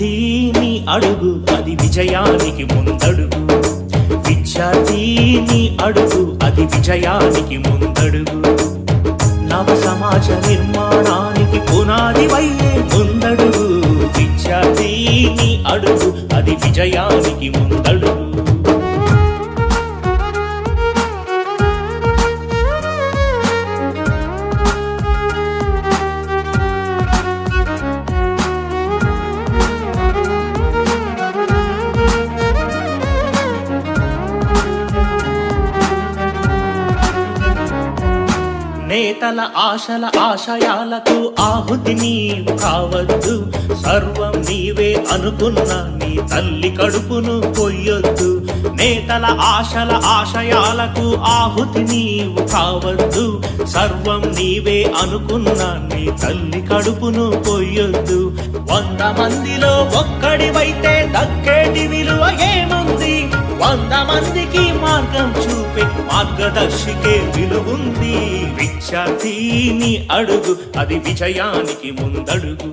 విద్యార్థిని అడుగు అది విజయానికి ముందడుగు. విద్యార్థిని అడుగు అది విజయానికి ముందడుగు. నవ సమాజ నిర్మాణానికి పునాది వయ్యే ముందడుగు. విద్యార్థిని అడుగు అది విజయానికి ముందడుగు. నేతల ఆశల ఆశయాలకు ఆహుతి నీవు కావద్దు. సర్వం నీవే అనుకున్న నీ తల్లి కడుపును కొయ్యొద్దు. నేతల ఆశల ఆశయాలకు ఆహుతి నీవు కావద్దు. సర్వం నీవే అనుకున్న నీ తల్లి కడుపును కొయ్యొద్దు. 100 మందిలో ఒక్కడివైతే దక్కేటి విలువ ఏముంది? 100 మందికి మార్గం చూపే మార్గదర్శికే విలువుంది. విద్యార్థిని అడుగు అది విజయానికి ముందడుగు.